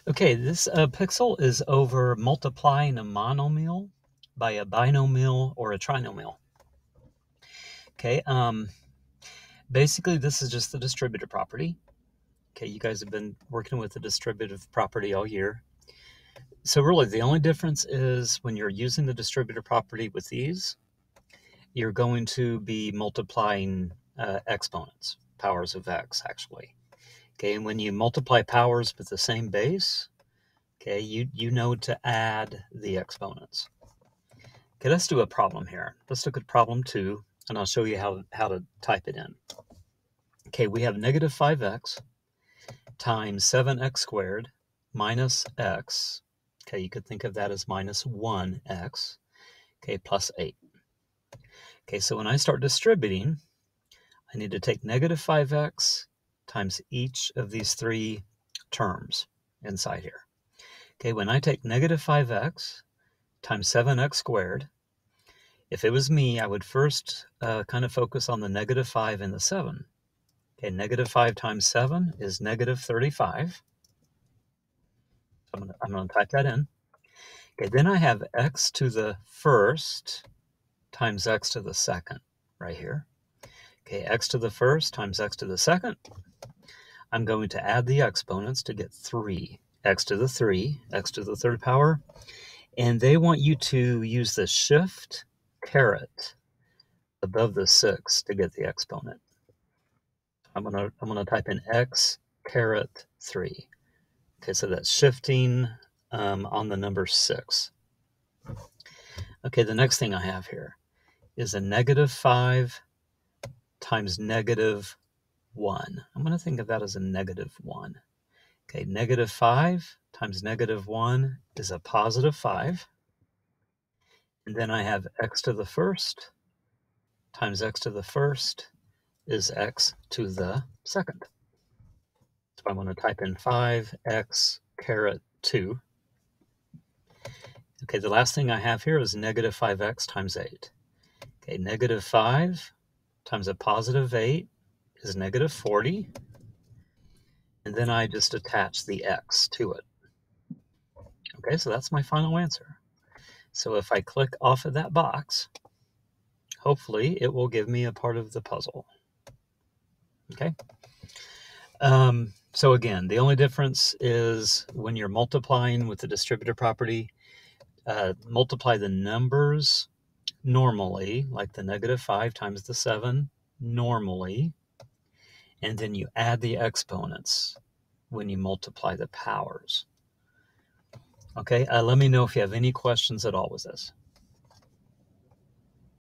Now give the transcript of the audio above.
Okay, this pixel is over multiplying a monomial by a binomial or a trinomial. Okay, basically this is just the distributive property. Okay, you guys have been working with the distributive property all year. So really the only difference is when you're using the distributive property with these, you're going to be multiplying exponents, powers of x actually. Okay, and when you multiply powers with the same base, okay, you know to add the exponents. Okay, let's do a problem here. Let's look at problem 2, and I'll show you how to type it in. Okay, we have negative 5x times 7x squared minus x. Okay, you could think of that as minus 1x, okay, plus 8. Okay, so when I start distributing, I need to take negative 5x times each of these three terms inside here. Okay, when I take negative 5x times 7x squared, if it was me, I would first kind of focus on the negative 5 and the 7. Okay, negative 5 times 7 is negative 35. I'm going to type that in. Okay, then I have x to the first times x to the second right here. Okay, x to the first times x to the second. I'm going to add the exponents to get 3. X to the 3, x to the third power. And they want you to use the shift caret above the 6 to get the exponent. I'm gonna type in x caret 3. Okay, so that's shifting on the number 6. Okay, the next thing I have here is a negative 5 times negative 1. I'm going to think of that as a negative 1. Okay, negative 5 times negative 1 is a positive 5. And then I have x to the first times x to the first is x to the second. So I'm going to type in 5x caret 2. Okay, the last thing I have here is negative 5x times 8. Okay, negative 5 times a positive 8 is negative 40. And then I just attach the x to it. Okay, so that's my final answer. So if I click off of that box, hopefully it will give me a part of the puzzle. Okay. So again, the only difference is when you're multiplying with the distributive property, multiply the numbers normally, like the negative 5 times the 7 normally, and then you add the exponents when you multiply the powers. Okay, let me know if you have any questions at all with this.